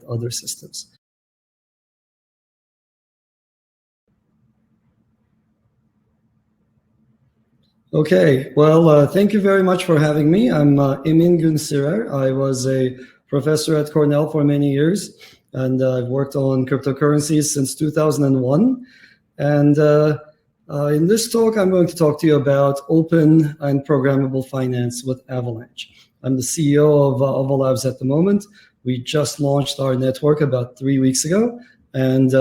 other systems. Okay, well, thank you very much for having me. I'm Emin Günsirer. I was a professor at Cornell for many years, and I've worked on cryptocurrencies since 2001. And in this talk, I'm going to talk to you about open and programmable finance with Avalanche. I'm the CEO of Avalanche at the moment. We just launched our network about 3 weeks ago, and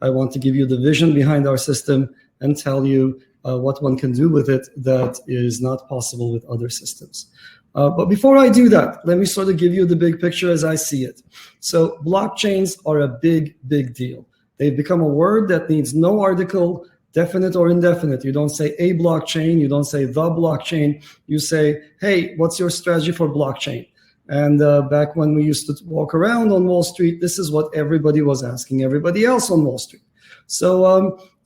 I want to give you the vision behind our system and tell you what one can do with it that is not possible with other systems. But before I do that, let me sort of give you the big picture as I see it. So blockchains are a big, big deal. They've become a word that needs no article, definite or indefinite. You don't say a blockchain, you don't say the blockchain, you say, hey, what's your strategy for blockchain? And back when we used to walk around on Wall Street, this is what everybody was asking everybody else on Wall Street.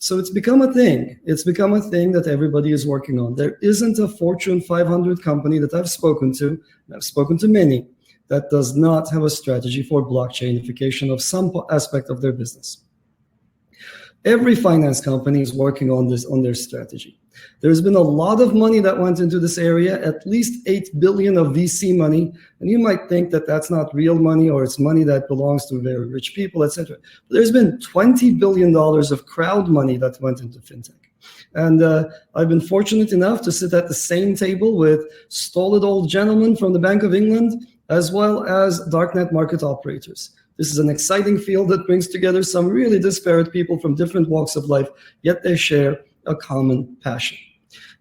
So it's become a thing. It's become a thing that everybody is working on. There isn't a Fortune 500 company that I've spoken to, and I've spoken to many, that does not have a strategy for blockchainification of some aspect of their business. Every finance company is working on this, on their strategy. There's been a lot of money that went into this area, at least 8 billion of VC money. And you might think that that's not real money or it's money that belongs to very rich people, etc. But there's been $20 billion of crowd money that went into fintech. And I've been fortunate enough to sit at the same table with stolid old gentlemen from the Bank of England, as well as darknet market operators. This is an exciting field that brings together some really disparate people from different walks of life, yet they share a common passion.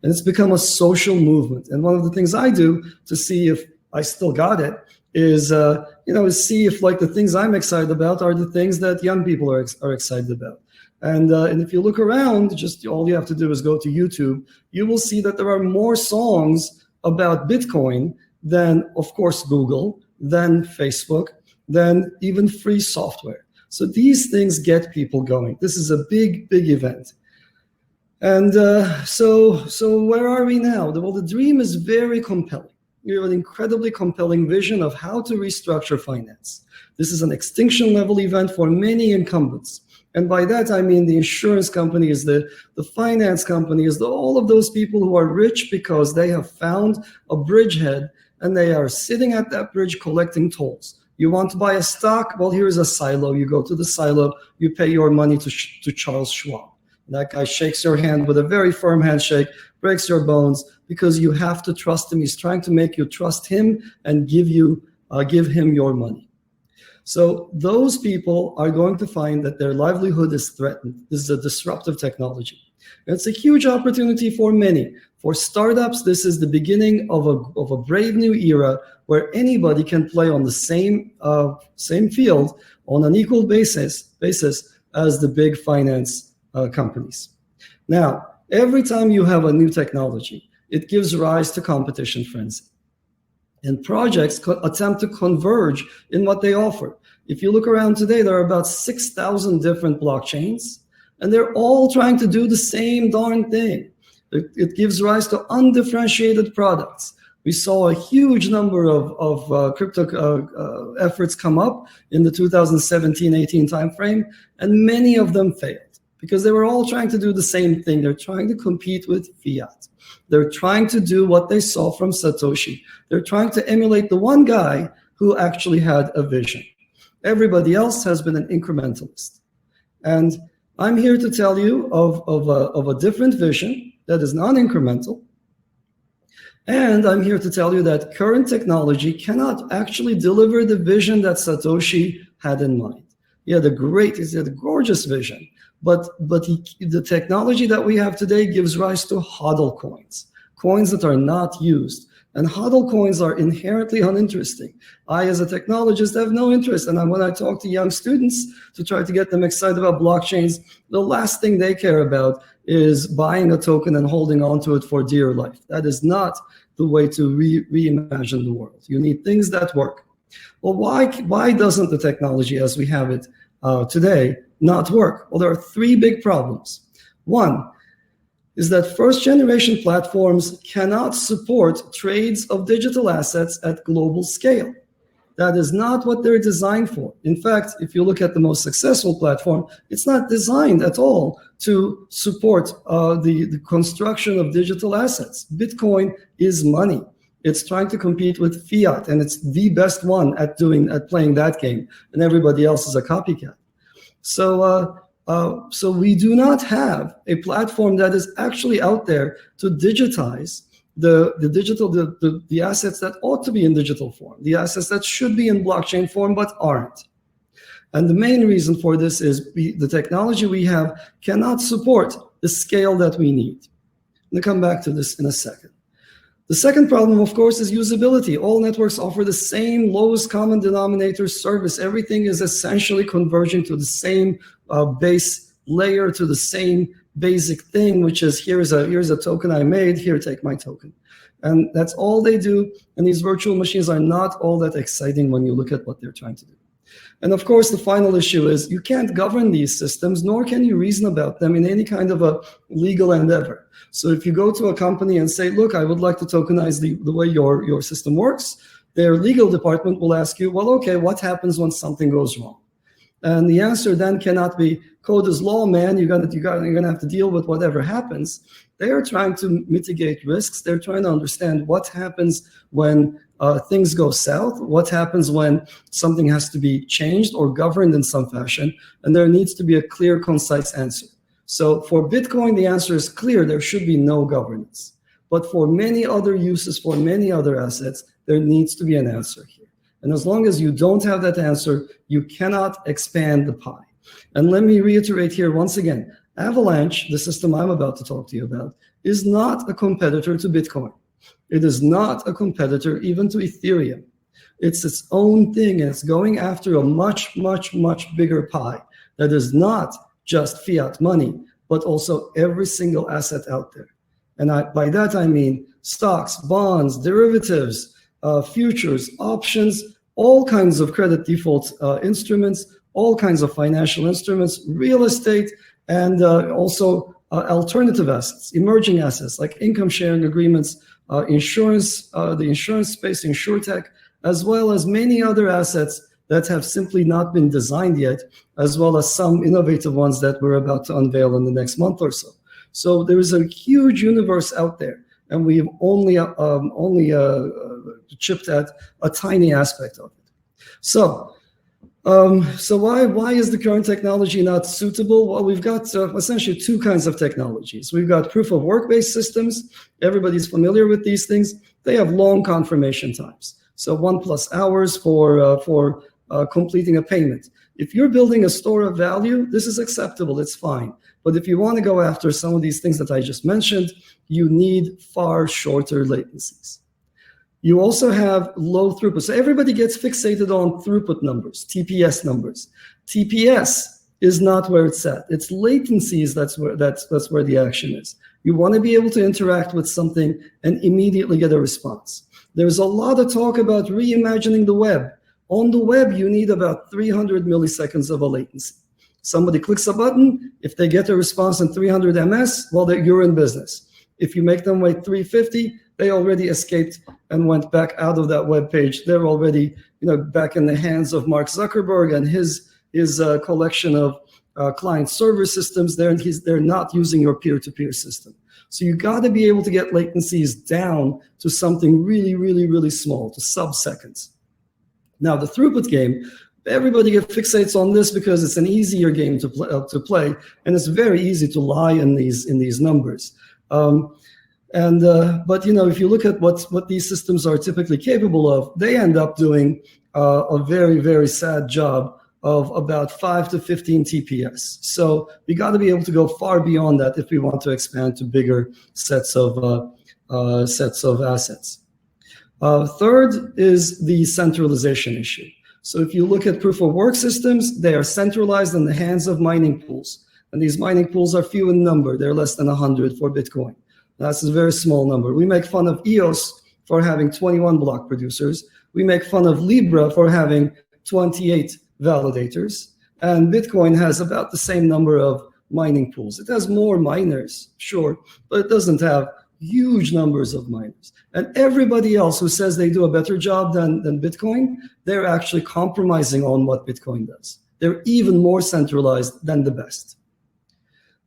And it's become a social movement. And one of the things I do to see if I still got it is, is see if like the things I'm excited about are the things that young people are excited about. And if you look around, just all you have to do is go to YouTube, you will see that there are more songs about Bitcoin than, of course, Google, than Facebook, than even free software. So these things get people going. This is a big, big event. And so where are we now? Well, the dream is very compelling. We have an incredibly compelling vision of how to restructure finance. This is an extinction level event for many incumbents. And by that, I mean the insurance companies, the finance companies, all of those people who are rich because they have found a bridgehead and they are sitting at that bridge collecting tolls. You want to buy a stock? Well, here's a silo. You go to the silo, you pay your money to Charles Schwab. That guy shakes your hand with a very firm handshake, breaks your bones, because you have to trust him. He's trying to make you trust him and give him your money. So those people are going to find that their livelihood is threatened. This is a disruptive technology. And it's a huge opportunity for many. For startups, this is the beginning of a brave new era where anybody can play on the same field on an equal basis as the big finance companies. Now, every time you have a new technology, it gives rise to competition frenzy. And projects attempt to converge in what they offer. If you look around today, there are about 6,000 different blockchains, and they're all trying to do the same darn thing. It gives rise to undifferentiated products. We saw a huge number of crypto efforts come up in the 2017-18 timeframe, and many of them failed because they were all trying to do the same thing. They're trying to compete with fiat. They're trying to do what they saw from Satoshi. They're trying to emulate the one guy who actually had a vision. Everybody else has been an incrementalist. And I'm here to tell you of a different vision that is non-incremental. And I'm here to tell you that current technology cannot actually deliver the vision that Satoshi had in mind. He had a gorgeous vision, but the technology that we have today gives rise to hodl coins, coins that are not used. And hodl coins are inherently uninteresting. I, as a technologist, have no interest. And when I talk to young students to try to get them excited about blockchains, the last thing they care about is buying a token and holding on to it for dear life. That is not the way to reimagine the world. You need things that work. Well, why doesn't the technology as we have it today not work? Well, there are three big problems. One is that first-generation platforms cannot support trades of digital assets at global scale. That is not what they're designed for. In fact, if you look at the most successful platform, it's not designed at all to support the construction of digital assets. Bitcoin is money. It's trying to compete with fiat, and it's the best one at playing that game, and everybody else is a copycat. So we do not have a platform that is actually out there to digitize the assets that ought to be in digital form, the assets that should be in blockchain form but aren't. And the main reason for this is the technology we have cannot support the scale that we need. I'll come back to this in a second. The second problem, of course, is usability. All networks offer the same lowest common denominator service. Everything is essentially converging to the same base layer, to the same basic thing, which is here's a token I made, here, take my token. And that's all they do. And these virtual machines are not all that exciting when you look at what they're trying to do. And of course, the final issue is you can't govern these systems, nor can you reason about them in any kind of a legal endeavor. So if you go to a company and say, look, I would like to tokenize the way your system works, their legal department will ask you, well, okay, what happens when something goes wrong? And the answer then cannot be code is law, man. You're gonna have to deal with whatever happens. They are trying to mitigate risks. They're trying to understand what happens when things go south, what happens when something has to be changed or governed in some fashion, and there needs to be a clear, concise answer. So for Bitcoin, the answer is clear. There should be no governance. But for many other uses, for many other assets, there needs to be an answer here. And as long as you don't have that answer, you cannot expand the pie. And let me reiterate here once again, Avalanche, the system I'm about to talk to you about, is not a competitor to Bitcoin. It is not a competitor even to Ethereum. It's its own thing, and it's going after a much, much, much bigger pie that is not just fiat money, but also every single asset out there. And by that I mean stocks, bonds, derivatives, futures, options, all kinds of credit default instruments, all kinds of financial instruments, real estate, and also alternative assets, emerging assets like income sharing agreements, insurance, the insurance space, insurtech, as well as many other assets that have simply not been designed yet, as well as some innovative ones that we're about to unveil in the next month or so. So there is a huge universe out there, and we've only chipped at a tiny aspect of it. So why is the current technology not suitable? Well, we've got essentially two kinds of technologies. We've got proof of work-based systems. Everybody's familiar with these things. They have long confirmation times. So 1+ hours for completing a payment. If you're building a store of value, this is acceptable, it's fine. But if you want to go after some of these things that I just mentioned, you need far shorter latencies. You also have low throughput. So everybody gets fixated on throughput numbers, TPS numbers. TPS is not where it's at. It's latencies that's where the action is. You want to be able to interact with something and immediately get a response. There's a lot of talk about reimagining the web. On the web, you need about 300 milliseconds of a latency. Somebody clicks a button, if they get a response in 300 ms, well, you're in business. If you make them wait 350, they already escaped and went back out of that web page. They're already, back in the hands of Mark Zuckerberg and his collection of client-server systems. They're not using your peer-to-peer system. So you got to be able to get latencies down to something really, really, really small, to sub-seconds. Now, the throughput game, everybody fixates on this because it's an easier game to play, and it's very easy to lie in these numbers. But if you look at what these systems are typically capable of, they end up doing a very, very sad job of about 5 to 15 TPS. So we got to be able to go far beyond that if we want to expand to bigger sets of assets. Third is the centralization issue. So if you look at proof of work systems, they are centralized in the hands of mining pools. And these mining pools are few in number. They're less than 100 for Bitcoin. That's a very small number. We make fun of EOS for having 21 block producers. We make fun of Libra for having 28 validators. And Bitcoin has about the same number of mining pools. It has more miners, sure, but it doesn't have huge numbers of miners. And everybody else who says they do a better job than Bitcoin, they're actually compromising on what Bitcoin does. They're even more centralized than the best.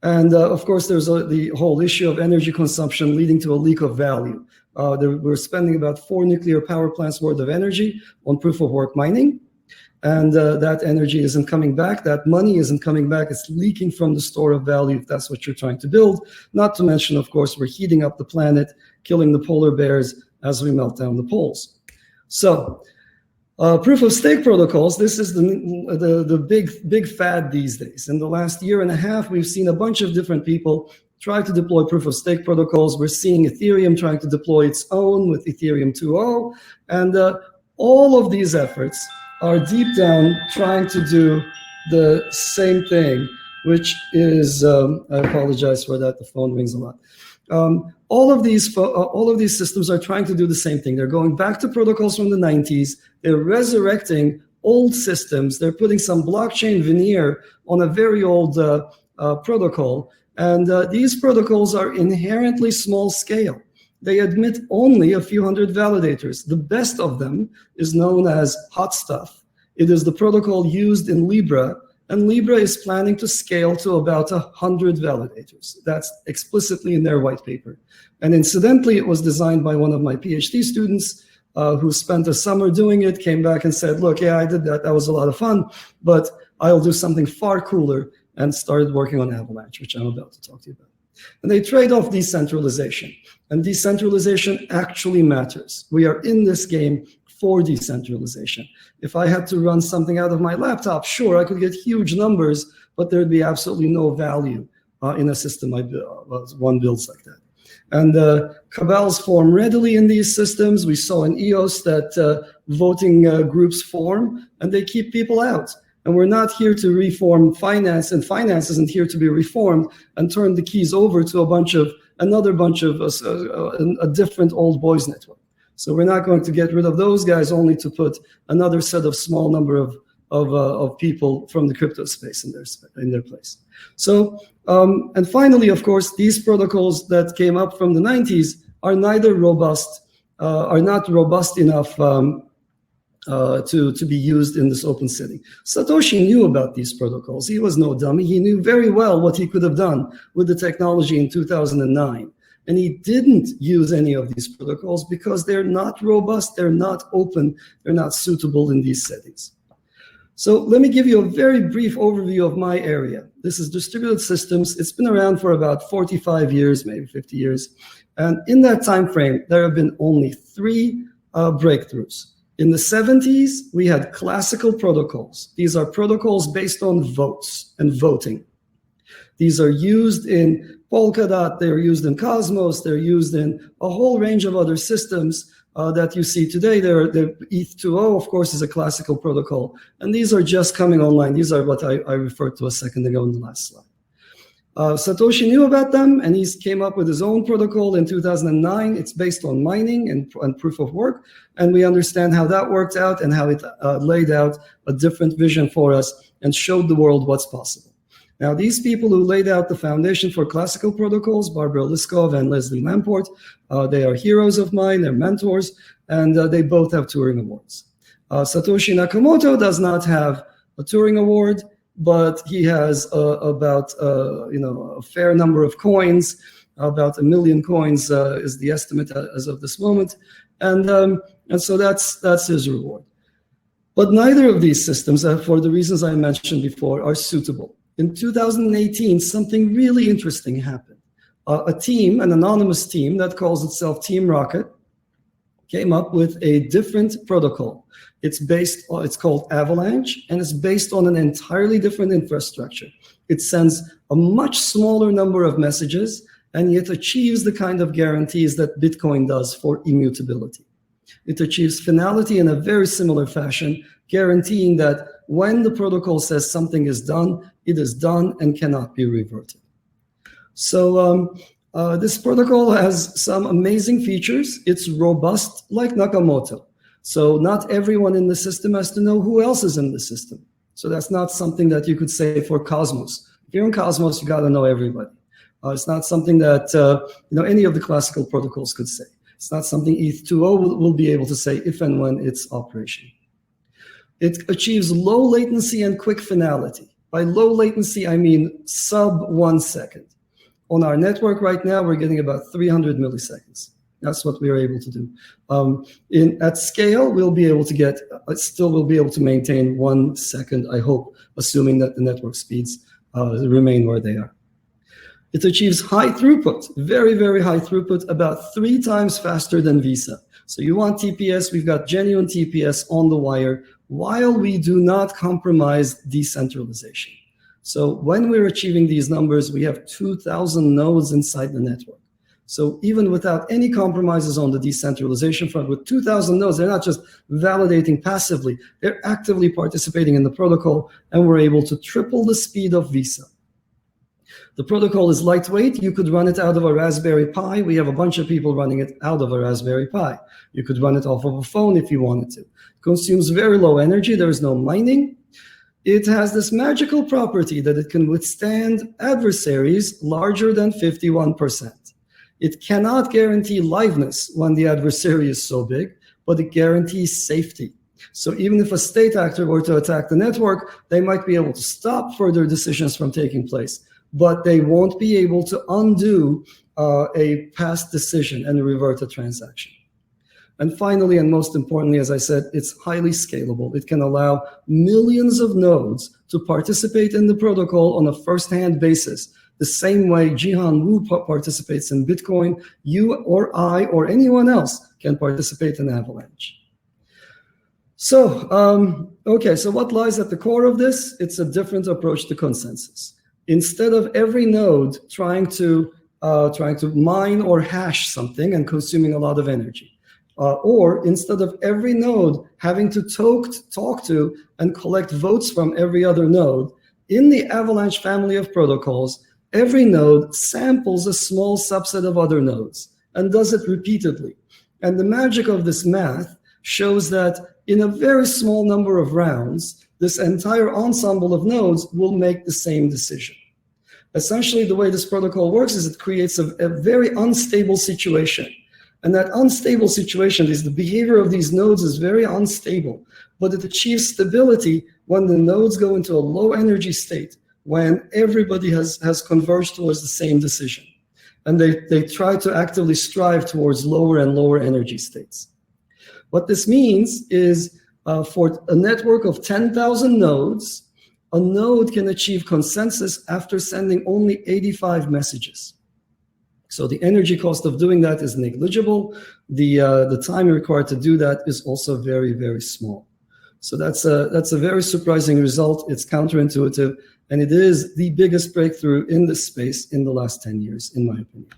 And of course, there's the whole issue of energy consumption leading to a leak of value. We're spending about 4 nuclear power plants worth of energy on proof of work mining. And that energy isn't coming back. That money isn't coming back. It's leaking from the store of value if that's what you're trying to build. Not to mention, of course, we're heating up the planet, killing the polar bears as we melt down the poles. So proof of stake protocols, this is the big fad these days. In the last year and a half, we've seen a bunch of different people try to deploy proof of stake protocols. We're seeing Ethereum trying to deploy its own with Ethereum 2.0. And all of these efforts are deep down trying to do the same thing, which is, I apologize for that, the phone rings a lot. All of these systems are trying to do the same thing. They're going back to protocols from the 90s. They're resurrecting old systems. They're putting some blockchain veneer on a very old protocol. And these protocols are inherently small scale. They admit only a few hundred validators. The best of them is known as hot stuff. It is the protocol used in Libra, and Libra is planning to scale to about 100 validators. That's explicitly in their white paper. And incidentally, it was designed by one of my PhD students who spent a summer doing it, came back and said, look, yeah, I did that. That was a lot of fun, but I'll do something far cooler, and started working on Avalanche, which I'm about to talk to you about. And they trade off decentralization. And decentralization actually matters. We are in this game for decentralization. If I had to run something out of my laptop, sure, I could get huge numbers, but there'd be absolutely no value in a system one builds like that. And cabals form readily in these systems. We saw in EOS that voting groups form, and they keep people out. And we're not here to reform finance, and finance isn't here to be reformed and turn the keys over to another bunch of a different old boys network. So we're not going to get rid of those guys only to put another set of small number of people from the crypto space in their place. So and finally, of course, these protocols that came up from the 90s are neither robust, are not robust enough to be used in this open setting. Satoshi knew about these protocols. He was no dummy. He knew very well what he could have done with the technology in 2009. And he didn't use any of these protocols because they're not robust, they're not open, they're not suitable in these settings. So let me give you a very brief overview of my area. This is distributed systems. It's been around for about 45 years, maybe 50 years. And in that time frame, there have been only 3 breakthroughs. In the 70s, we had classical protocols. These are protocols based on votes and voting. These are used in Polkadot, they're used in Cosmos, they're used in a whole range of other systems that you see today. The ETH 2.0, of course, is a classical protocol. And these are just coming online. These are what I referred to a second ago in the last slide. Satoshi knew about them, and he came up with his own protocol in 2009. It's based on mining and proof of work, and we understand how that worked out and how it laid out a different vision for us and showed the world what's possible. Now, these people who laid out the foundation for classical protocols, Barbara Liskov and Leslie Lamport, they are heroes of mine, they're mentors, and they both have Turing Awards. Satoshi Nakamoto does not have a Turing Award, but he has about a fair number of coins. About 1 million coins is the estimate as of this moment, and so that's his reward. But neither of these systems, for the reasons I mentioned before, are suitable. In 2018, something really interesting happened. An anonymous team that calls itself Team Rocket, came up with a different protocol. It's called Avalanche, and it's based on an entirely different infrastructure. It sends a much smaller number of messages, and yet achieves the kind of guarantees that Bitcoin does for immutability. It achieves finality in a very similar fashion, guaranteeing that when the protocol says something is done, it is done and cannot be reverted. So this protocol has some amazing features. It's robust like Nakamoto. So not everyone in the system has to know who else is in the system. So that's not something that you could say for Cosmos. If you're in Cosmos, you got to know everybody. It's not something that any of the classical protocols could say. It's not something ETH2.0 will be able to say if and when it's operational. It achieves low latency and quick finality. By low latency, I mean sub 1 second. On our network right now, we're getting about 300 milliseconds. That's what we are able to do. At scale, we'll be able to maintain 1 second, I hope, assuming that the network speeds remain where they are. It achieves high throughput, very, very high throughput, about 3 times faster than VISA. So you want TPS, we've got genuine TPS on the wire, while we do not compromise decentralization. So when we're achieving these numbers, we have 2,000 nodes inside the network. So even without any compromises on the decentralization front, with 2,000 nodes, they're not just validating passively, they're actively participating in the protocol, and we're able to triple the speed of VISA. The protocol is lightweight. You could run it out of a Raspberry Pi. We have a bunch of people running it out of a Raspberry Pi. You could run it off of a phone if you wanted to. It consumes very low energy. There is no mining. It has this magical property that it can withstand adversaries larger than 51%. It cannot guarantee liveness when the adversary is so big, but it guarantees safety. So even if a state actor were to attack the network, they might be able to stop further decisions from taking place, but they won't be able to undo a past decision and revert a transaction. And finally, and most importantly, as I said, it's highly scalable. It can allow millions of nodes to participate in the protocol on a first-hand basis, the same way Jihan Wu participates in Bitcoin. You or I or anyone else can participate in Avalanche. So, so what lies at the core of this? It's a different approach to consensus. Instead of every node trying to mine or hash something and consuming a lot of energy, or instead of every node having to talk to and collect votes from every other node, in the Avalanche family of protocols, every node samples a small subset of other nodes and does it repeatedly. And the magic of this math shows that in a very small number of rounds, this entire ensemble of nodes will make the same decision. Essentially, the way this protocol works is it creates a very unstable situation. And that unstable situation is the behavior of these nodes is very unstable, but it achieves stability when the nodes go into a low energy state, when everybody has converged towards the same decision. And they try to actively strive towards lower and lower energy states. What this means is for a network of 10,000 nodes, a node can achieve consensus after sending only 85 messages. So the energy cost of doing that is negligible. The time required to do that is also very, very small. So that's a very surprising result. It's counterintuitive, and it is the biggest breakthrough in this space in the last 10 years, in my opinion.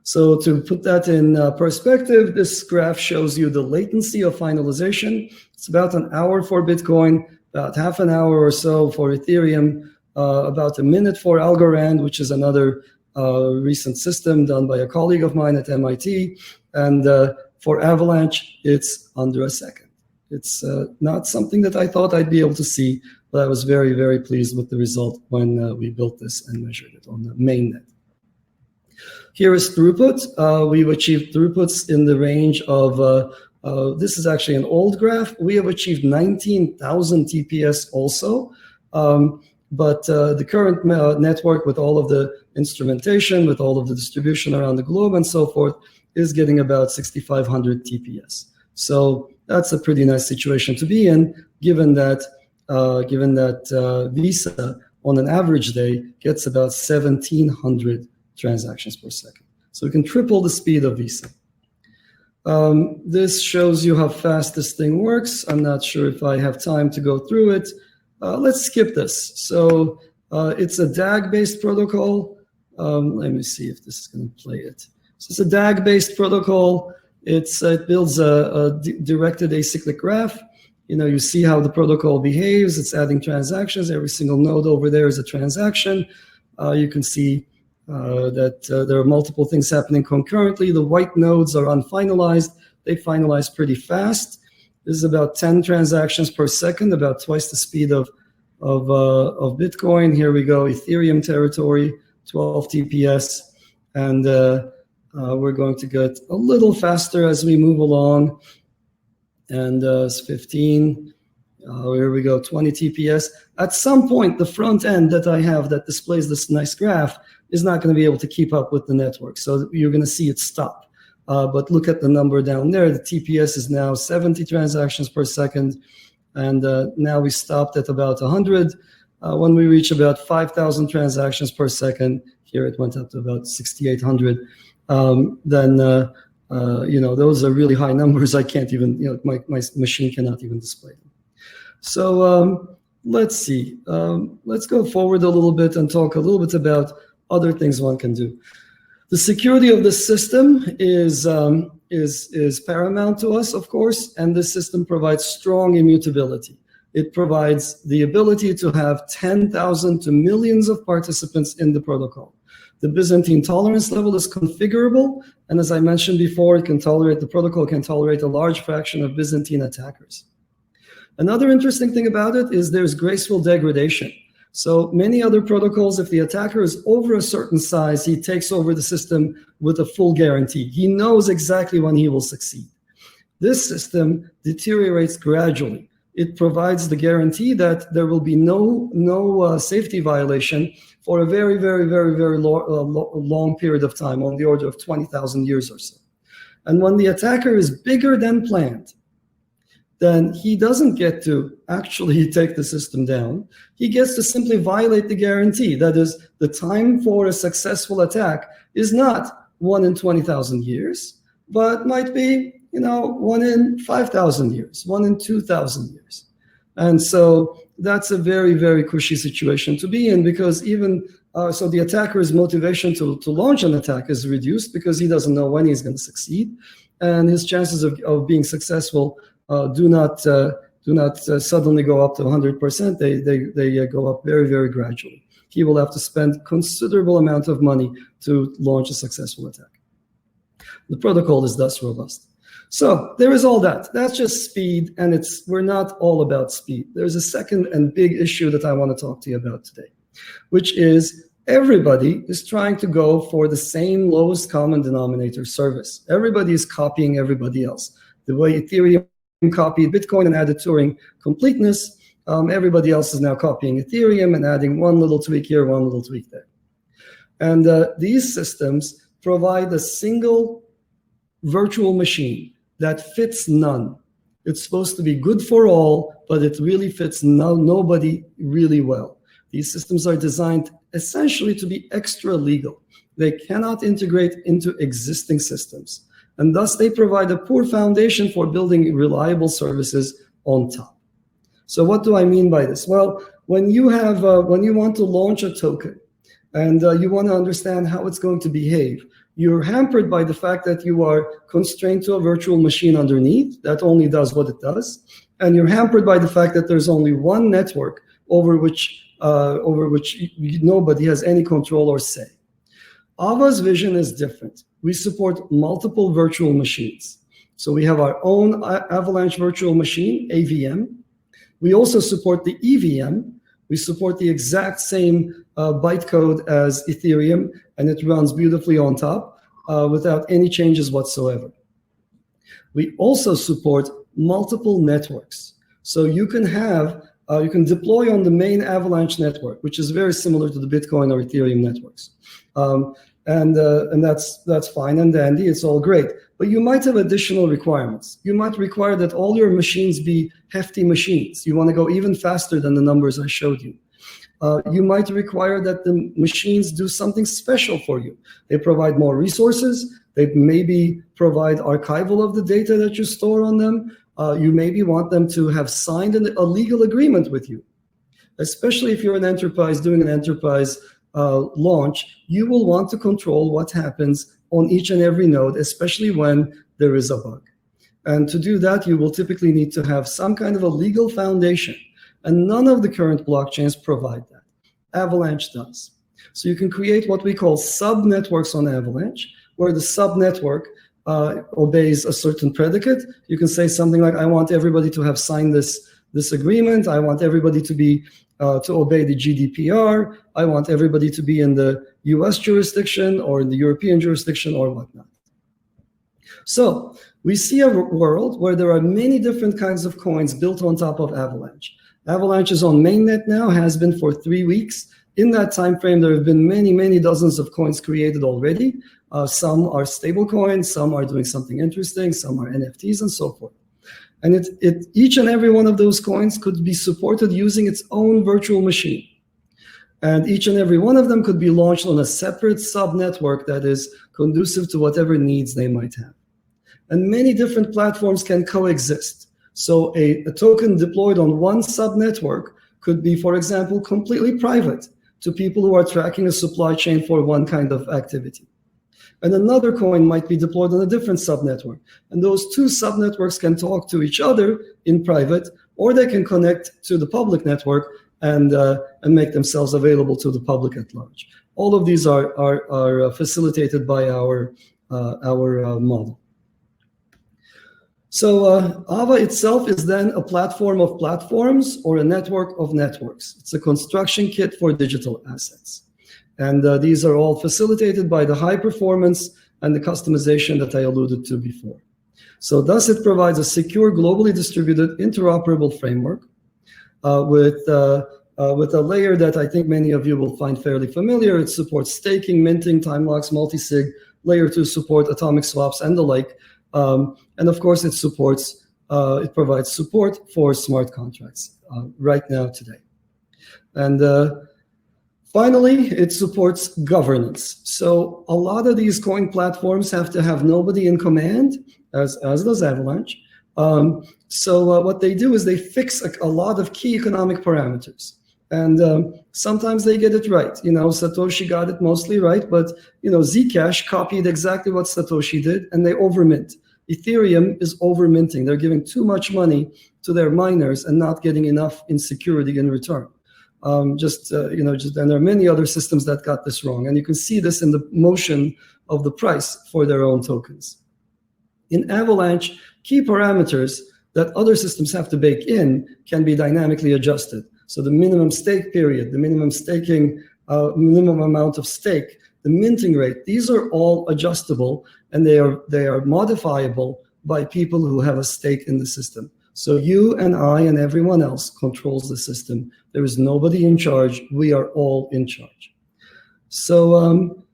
So to put that in perspective, this graph shows you the latency of finalization. It's about an hour for Bitcoin, about half an hour or so for Ethereum, about a minute for Algorand, which is another recent system done by a colleague of mine at MIT. And for Avalanche, it's under a second. It's not something that I thought I'd be able to see, but I was very, very pleased with the result when we built this and measured it on the mainnet. Here is throughput. We've achieved throughputs in the range of, this is actually an old graph. We have achieved 19,000 TPS also. But the current network with all of the instrumentation, with all of the distribution around the globe and so forth, is getting about 6,500 TPS. So that's a pretty nice situation to be in, given that Visa on an average day gets about 1,700 transactions per second. So we can triple the speed of Visa. This shows you how fast this thing works. I'm not sure if I have time to go through it. Let's skip this. So it's a DAG-based protocol. Let me see if this is going to play it. So it's a DAG-based protocol. It builds a directed acyclic graph. You see how the protocol behaves. It's adding transactions. Every single node over there is a transaction. You can see that there are multiple things happening concurrently. The white nodes are unfinalized. They finalize pretty fast. This is about 10 transactions per second, about twice the speed of Bitcoin. Here we go, Ethereum territory. 12 TPS, and we're going to get a little faster as we move along. And it's 15. Here we go, 20 TPS. At some point, the front end that I have that displays this nice graph is not going to be able to keep up with the network. So you're going to see it stop. But look at the number down there. The TPS is now 70 transactions per second. And now we stopped at about 100. When we reach about 5,000 transactions per second, here it went up to about 6,800. Then those are really high numbers. I can't even, my machine cannot even display them. So let's see. Let's go forward a little bit and talk a little bit about other things one can do. The security of the system is paramount to us, of course, and the system provides strong immutability. It provides the ability to have 10,000 to millions of participants in the protocol. The Byzantine tolerance level is configurable, and as I mentioned before, the protocol can tolerate a large fraction of Byzantine attackers. Another interesting thing about it is there's graceful degradation. So many other protocols, if the attacker is over a certain size, he takes over the system with a full guarantee. He knows exactly when he will succeed. This system deteriorates gradually. It provides the guarantee that there will be no safety violation for a very, very, very, very long period of time, on the order of 20,000 years or so. And when the attacker is bigger than planned, then he doesn't get to actually take the system down. He gets to simply violate the guarantee. That is, the time for a successful attack is not 1 in 20,000 years, but might be 1 in 5,000 years, 1 in 2,000 years. And so that's a very, very cushy situation to be in, because even so the attacker's motivation to launch an attack is reduced because he doesn't know when he's going to succeed, and his chances of being successful do not suddenly go up to 100%. They go up very, very gradually. He will have to spend considerable amount of money to launch a successful attack. The protocol is thus robust. So there is all that. That's just speed, and we're not all about speed. There's a second and big issue that I want to talk to you about today, which is everybody is trying to go for the same lowest common denominator service. Everybody is copying everybody else. The way Ethereum copied Bitcoin and added Turing completeness, everybody else is now copying Ethereum and adding one little tweak here, one little tweak there. And these systems provide a single virtual machine that fits none. It's supposed to be good for all, but it really fits nobody really well. These systems are designed essentially to be extra legal. They cannot integrate into existing systems, and thus they provide a poor foundation for building reliable services on top. So what do I mean by this? Well, when you want to launch a token and you want to understand how it's going to behave, you're hampered by the fact that you are constrained to a virtual machine underneath that only does what it does, and you're hampered by the fact that there's only one network over which nobody has any control or say. Ava's vision is different. We support multiple virtual machines. So we have our own Avalanche virtual machine, AVM. We also support the EVM. We support the exact same bytecode as Ethereum, and it runs beautifully on top without any changes whatsoever. We also support multiple networks. So you can deploy on the main Avalanche network, which is very similar to the Bitcoin or Ethereum networks. And that's fine and dandy, it's all great. But you might have additional requirements. You might require that all your machines be hefty machines. You want to go even faster than the numbers I showed you. You might require that the machines do something special for you. They provide more resources. They maybe provide archival of the data that you store on them. You maybe want them to have signed a legal agreement with you. Especially if you're an enterprise doing an enterprise launch, you will want to control what happens on each and every node, especially when there is a bug. And to do that, you will typically need to have some kind of a legal foundation. And none of the current blockchains provide that. Avalanche does. So you can create what we call sub-networks on Avalanche, where the sub-network obeys a certain predicate. You can say something like, I want everybody to have signed this this agreement. I want everybody to be to obey the GDPR. I want everybody to be in the US jurisdiction or in the European jurisdiction or whatnot. So we see a world where there are many different kinds of coins built on top of Avalanche. Avalanche is on mainnet now, has been for 3 weeks. In that time frame, there have been many, many dozens of coins created already. Some are stable coins, some are doing something interesting, some are NFTs and so forth. And each and every one of those coins could be supported using its own virtual machine. And each and every one of them could be launched on a separate sub-network that is conducive to whatever needs they might have. And many different platforms can coexist. So a token deployed on one sub-network could be, for example, completely private to people who are tracking a supply chain for one kind of activity. And another coin might be deployed on a different subnetwork. And those two subnetworks can talk to each other in private, or they can connect to the public network and make themselves available to the public at large. All of these are facilitated by our model. So Ava itself is then a platform of platforms or a network of networks. It's a construction kit for digital assets. And these are all facilitated by the high performance and the customization that I alluded to before. So thus it provides a secure, globally distributed, interoperable framework with a layer that I think many of you will find fairly familiar. It supports staking, minting, time locks, multi-sig, layer 2 support, atomic swaps, and the like. And of course, it provides support for smart contracts right now today. And finally, it supports governance. So a lot of these coin platforms have to have nobody in command, as does Avalanche. So what they do is they fix a lot of key economic parameters. And sometimes they get it right. Satoshi got it mostly right, but Zcash copied exactly what Satoshi did, and they overmint. Ethereum is overminting. They're giving too much money to their miners and not getting enough in security in return. And there are many other systems that got this wrong. And you can see this in the motion of the price for their own tokens. In Avalanche, key parameters that other systems have to bake in can be dynamically adjusted. So the minimum stake period, the minimum staking, minimum amount of stake, the minting rate, these are all adjustable, and they are modifiable by people who have a stake in the system. So you and I and everyone else controls the system. There is nobody in charge. We are all in charge. So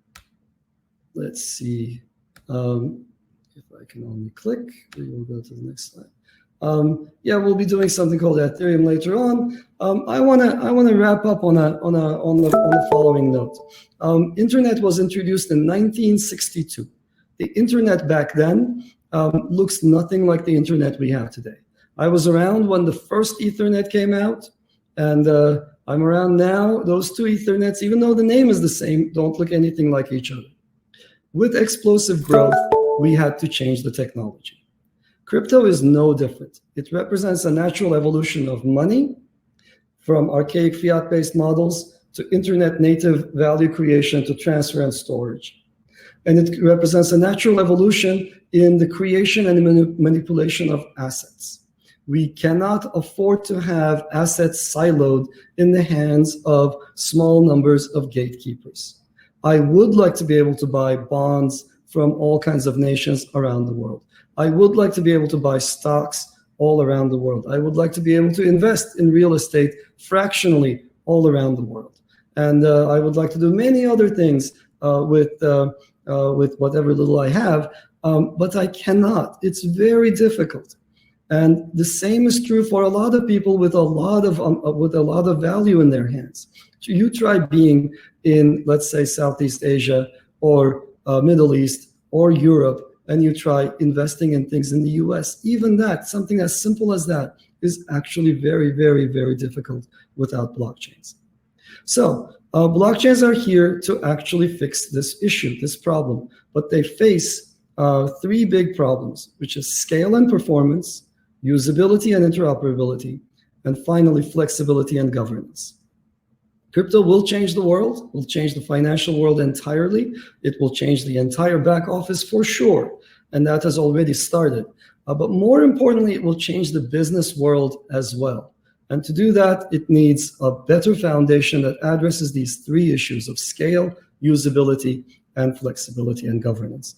let's see. If I can only click, we will go to the next slide. We'll be doing something called Ethereum later on. I wanna wrap up on the following note. Internet was introduced in 1962. The internet back then looks nothing like the internet we have today. I was around when the first Ethernet came out, and I'm around now. Those two Ethernets, even though the name is the same, don't look anything like each other. With explosive growth, we had to change the technology. Crypto is no different. It represents a natural evolution of money from archaic fiat-based models to internet-native value creation to transfer and storage. And it represents a natural evolution in the creation and manipulation of assets. We cannot afford to have assets siloed in the hands of small numbers of gatekeepers. I would like to be able to buy bonds from all kinds of nations around the world. I would like to be able to buy stocks all around the world. I would like to be able to invest in real estate fractionally all around the world. And I would like to do many other things with whatever little I have, but I cannot. It's very difficult. And the same is true for a lot of people with a lot of value in their hands. So you try being in, let's say, Southeast Asia or Middle East or Europe, and you try investing in things in the US. Even that, something as simple as that, is actually very, very, very difficult without blockchains. So blockchains are here to actually fix this issue, this problem, but they face three big problems, which is scale and performance, usability and interoperability, and finally, flexibility and governance. Crypto will change the world, will change the financial world entirely. It will change the entire back office for sure, and that has already started. but more importantly, it will change the business world as well. And to do that, it needs a better foundation that addresses these three issues of scale, usability, and flexibility and governance.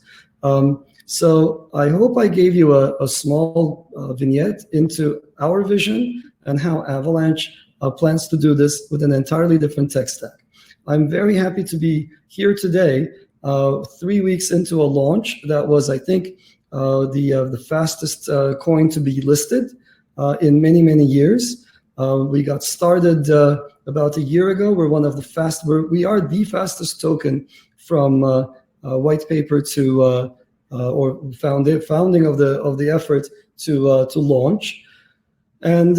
So I hope I gave you a small vignette into our vision and how Avalanche plans to do this with an entirely different tech stack. I'm very happy to be here today, 3 weeks into a launch that was, I think, the fastest coin to be listed in many, many years. We got started about a year ago. We are the fastest token from white paper to or founding of the effort to launch. And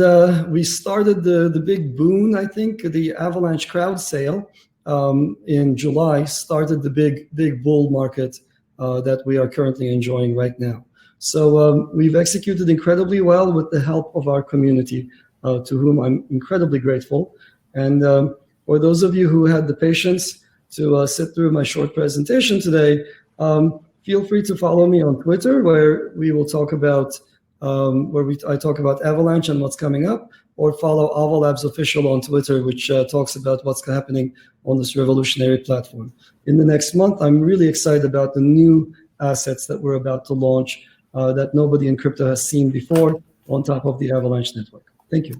we started the big boon, I think, the Avalanche crowd sale in July started the big bull market that we are currently enjoying right now. So we've executed incredibly well with the help of our community, to whom I'm incredibly grateful. And for those of you who had the patience to sit through my short presentation today, feel free to follow me on Twitter, where we will talk about I talk about Avalanche and what's coming up, or follow Avalabs official on Twitter, which talks about what's happening on this revolutionary platform. In the next month, I'm really excited about the new assets that we're about to launch that nobody in crypto has seen before on top of the Avalanche network. Thank you.